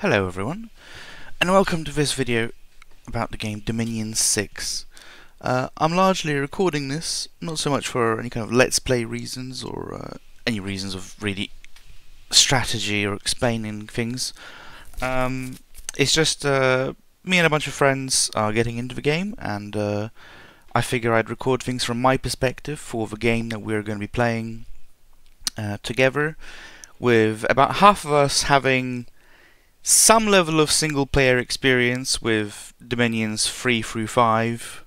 Hello everyone, and welcome to this video about the game Dominion 6. I'm largely recording this, not so much for any kind of let's play reasons or any reasons of really strategy or explaining things. It's just me and a bunch of friends are getting into the game, and I figure I'd record things from my perspective for the game that we're going to be playing together, with about half of us having some level of single player experience with Dominions 3 through 5,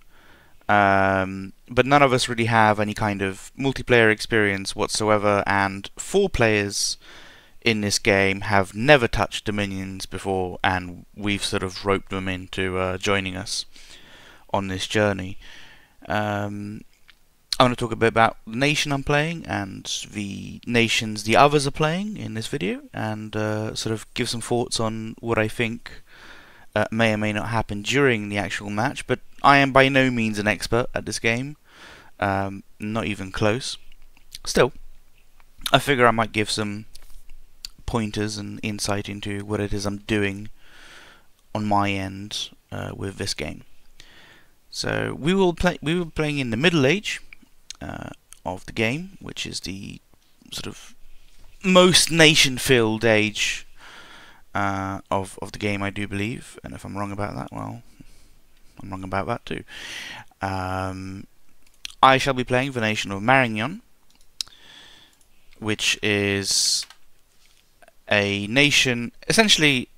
but none of us really have any kind of multiplayer experience whatsoever, and 4 players in this game have never touched Dominions before, and we've sort of roped them into joining us on this journey. I want to talk a bit about the nation I'm playing and the nations the others are playing in this video, and sort of give some thoughts on what I think may or may not happen during the actual match. But I am by no means an expert at this game, not even close. Still, I figure I might give some pointers and insight into what it is I'm doing on my end with this game. So we were playing in the Middle Age of the game, which is the sort of most nation-filled age of the game, I do believe. And if I'm wrong about that, well, I'm wrong about that too. I shall be playing the nation of Maringion, which is a nation, essentially,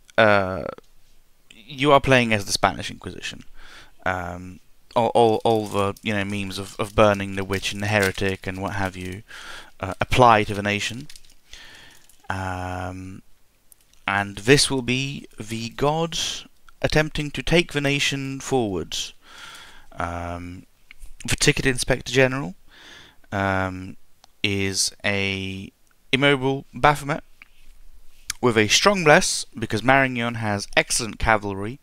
you are playing as the Spanish Inquisition. All the memes of burning the witch and the heretic and what have you apply to the nation, and this will be the god attempting to take the nation forward. The ticket inspector general is a immobile Baphomet with a strong bless, because Maringion has excellent cavalry.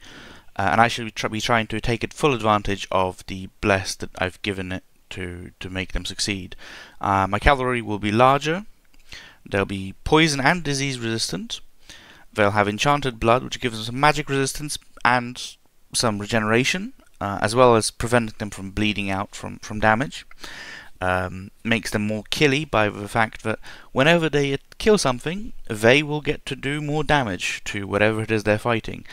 And I should be trying to take full advantage of the bless that I've given it to make them succeed. My cavalry will be larger. They'll be poison and disease resistant. They'll have enchanted blood, which gives them some magic resistance and some regeneration, as well as preventing them from bleeding out from damage. Makes them more killy by the fact that whenever they kill something, they will get to do more damage to whatever it is they're fighting.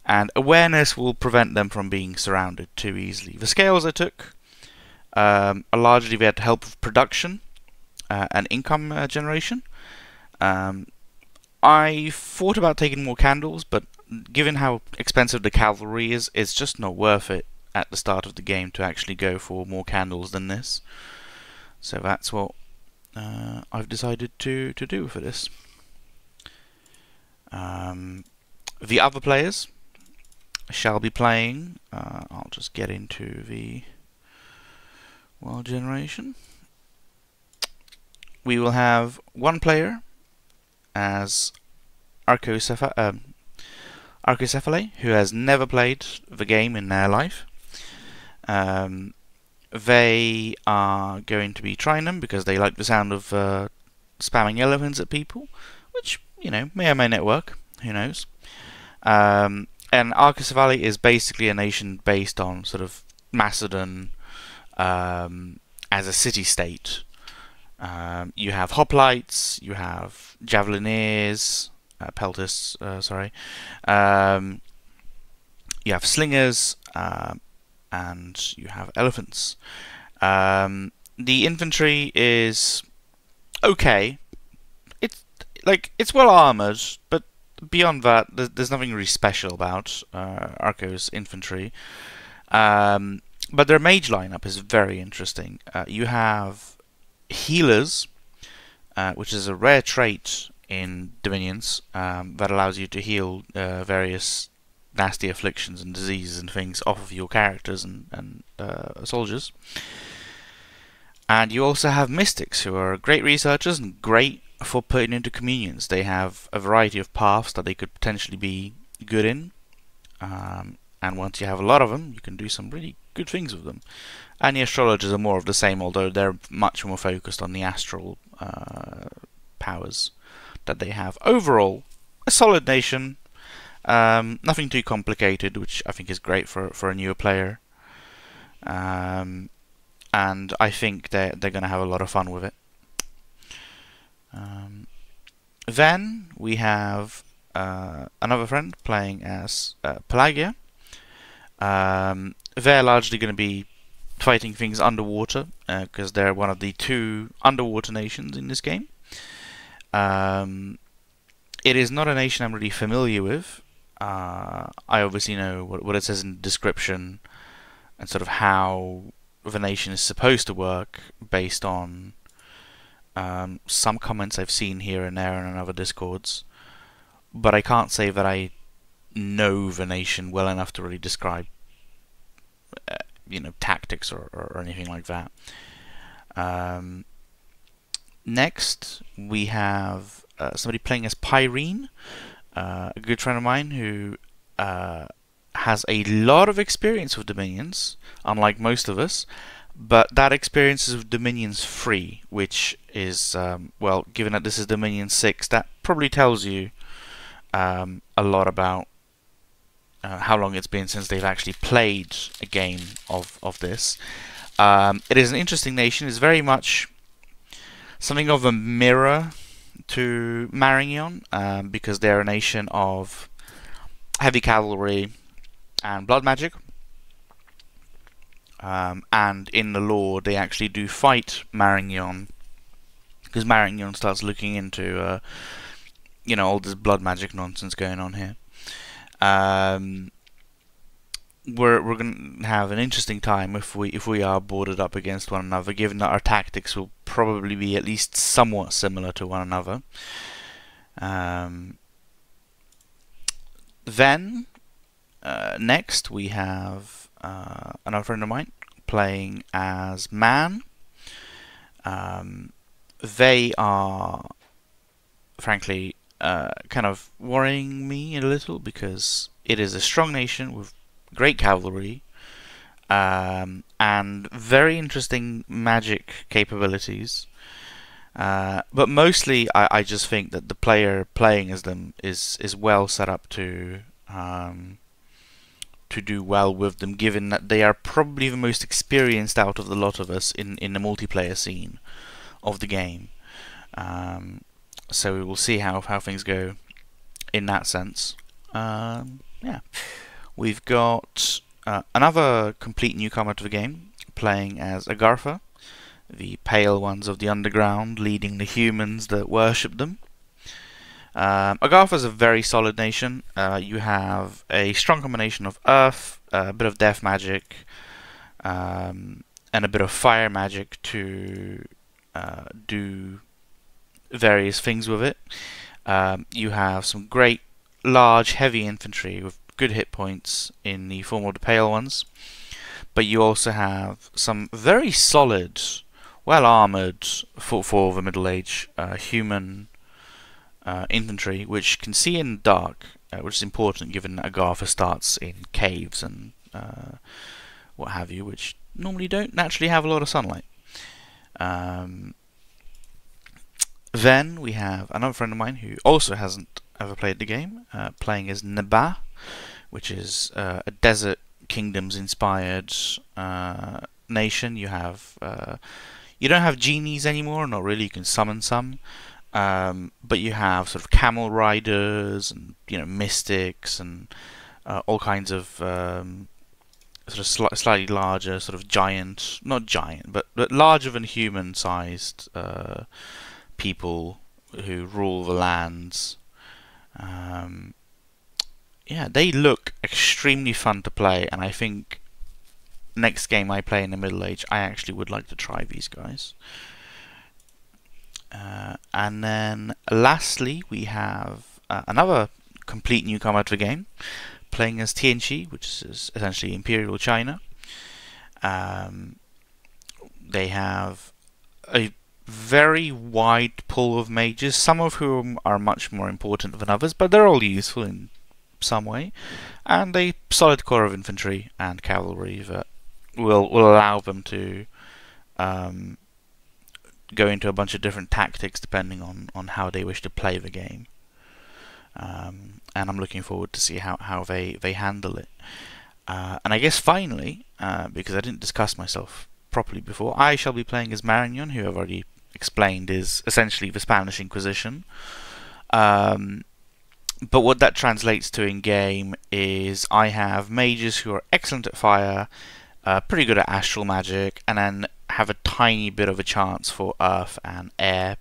And awareness will prevent them from being surrounded too easily. The scales I took are largely there to help with production and income generation. I thought about taking more candles, but given how expensive the cavalry is, it's just not worth it at the start of the game to actually go for more candles than this. So that's what I've decided to do for this. The other players shall be playing, I'll just get into the world generation. We will have one player as Archocephale, who has never played the game in their life. They are going to be trying them because they like the sound of spamming elephants at people, which, may or may not work, who knows. And Archocephale is basically a nation based on sort of Macedon as a city-state. You have hoplites, you have javelineers, peltists, you have slingers, and you have elephants. The infantry is okay. It's well armored, but beyond that, there's nothing really special about Arco's infantry. But their mage lineup is very interesting. You have healers, which is a rare trait in Dominions that allows you to heal various nasty afflictions and diseases and things off of your characters and soldiers. And you also have mystics, who are great researchers and great for putting into communions. They have a variety of paths that they could potentially be good in, and once you have a lot of them, you can do some really good things with them. And the astrologers are more of the same, although they're much more focused on the astral powers that they have. Overall, a solid nation, Nothing too complicated, which I think is great for a newer player. And I think they're going to have a lot of fun with it. Then we have another friend playing as Pelagia. They're largely going to be fighting things underwater because they're one of the 2 underwater nations in this game. It is not a nation I'm really familiar with. I obviously know what it says in the description and sort of how the nation is supposed to work based on some comments I've seen here and there in other discords, but I can't say that I know the nation well enough to really describe tactics or anything like that. Next we have somebody playing as Pyrene, a good friend of mine who has a lot of experience with Dominions, unlike most of us, but that experience is with Dominions 3, which is, well, given that this is Dominion 6, that probably tells you a lot about how long it's been since they've actually played a game of this. It is an interesting nation. It's very much something of a mirror to Maringion, because they're a nation of heavy cavalry and blood magic. And in the lore, they actually do fight Maringion, because Maringion starts looking into, all this blood magic nonsense going on here. We're going to have an interesting time if we are boarded up against one another, given that our tactics will probably be at least somewhat similar to one another. Then next we have another friend of mine playing as Man. They are, frankly, kind of worrying me a little because it is a strong nation with great cavalry and very interesting magic capabilities. But mostly, I just think that the player playing as them is well set up to do well with them, given that they are probably the most experienced out of the lot of us in the multiplayer scene of the game. So we will see how things go in that sense. Yeah, we've got another complete newcomer to the game, playing as Agartha, the pale ones of the underground, leading the humans that worship them. Agartha is a very solid nation. You have a strong combination of earth, a bit of death magic, and a bit of fire magic to do various things with it. You have some great large heavy infantry with good hit points in the form of the pale ones, but you also have some very solid, well armoured for the Middle Age human infantry, which can see in the dark, which is important given that Agartha starts in caves and what have you, which normally don't naturally have a lot of sunlight. Then we have another friend of mine who also hasn't ever played the game, playing as Neba, which is a Desert Kingdoms inspired nation. You have you don't have genies anymore, not really. You can summon some, but you have sort of camel riders and mystics and all kinds of sort of slightly larger, sort of giant, not giant, but larger than human-sized people who rule the lands. Yeah, they look extremely fun to play, and I think next game I play in the Middle Age, I actually would like to try these guys. And then lastly, we have another complete newcomer to the game, playing as Tianqi, which is essentially Imperial China. They have a very wide pool of mages, some of whom are much more important than others, but they're all useful in some way, and a solid core of infantry and cavalry that will allow them to go into a bunch of different tactics depending on how they wish to play the game. and I'm looking forward to see how they handle it. And I guess finally, because I didn't discuss myself properly before, I shall be playing as Maringion, who I've already explained is essentially the Spanish Inquisition. But what that translates to in game is I have mages who are excellent at fire, pretty good at astral magic, and then have a tiny bit of a chance for earth and air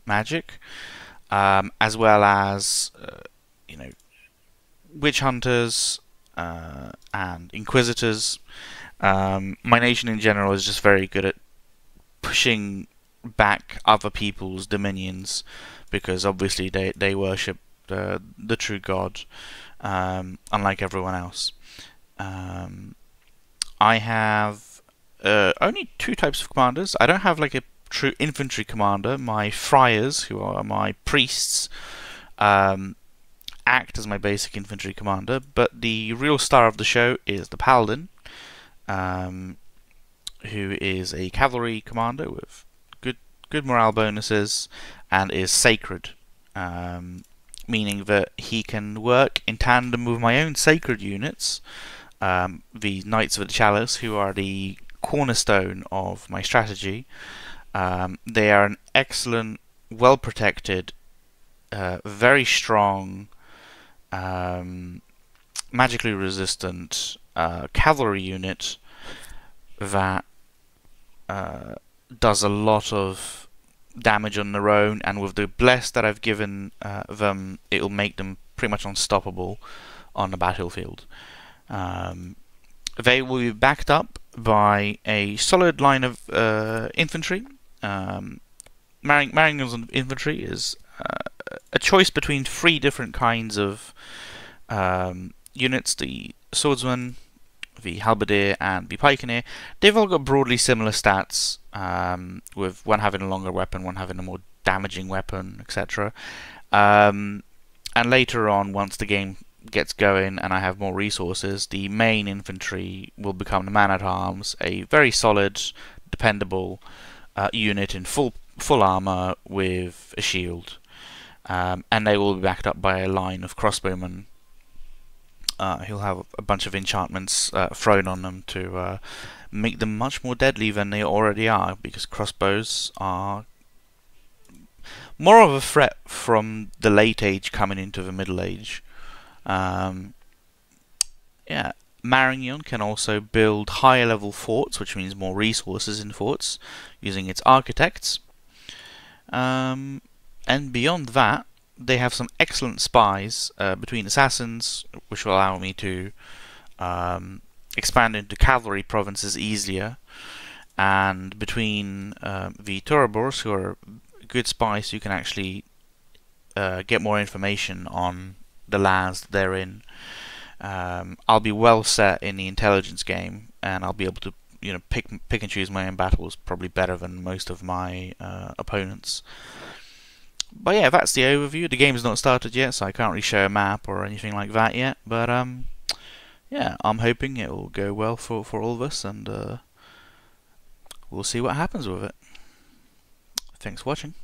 magic, as well as witch hunters and inquisitors. My nation in general is just very good at pushing back other people's dominions, because obviously they worship the true God, unlike everyone else. I have only two types of commanders. I don't have like a true infantry commander. My friars, who are my priests, act as my basic infantry commander, but the real star of the show is the paladin, who is a cavalry commander with good morale bonuses and is sacred, meaning that he can work in tandem with my own sacred units, the Knights of the Chalice, who are the cornerstone of my strategy. They are an excellent, well protected, very strong, magically resistant cavalry unit that does a lot of damage on their own, and with the bless that I've given them, it'll make them pretty much unstoppable on the battlefield. They will be backed up by a solid line of infantry. Maringin's infantry is a choice between three different kinds of units: the swordsman, the halberdier, and the pikener. They've all got broadly similar stats, with one having a longer weapon, one having a more damaging weapon, etc. And later on, once the game gets going and I have more resources, the main infantry will become the man-at-arms, a very solid, dependable unit in full armor with a shield, and they will be backed up by a line of crossbowmen. He'll have a bunch of enchantments thrown on them to make them much more deadly than they already are, because crossbows are more of a threat from the late age coming into the middle age. Yeah, Maringion can also build higher level forts, which means more resources in forts, using its architects. And beyond that, they have some excellent spies between assassins, which will allow me to expand into cavalry provinces easier, and between the Turabors, who are good spies who can actually get more information on the lands that they're in. I'll be well set in the intelligence game, and I'll be able to pick and choose my own battles probably better than most of my opponents. But yeah, that's the overview. The game's not started yet, so I can't really show a map or anything like that yet. But yeah, I'm hoping it will go well for all of us, and we'll see what happens with it. Thanks for watching.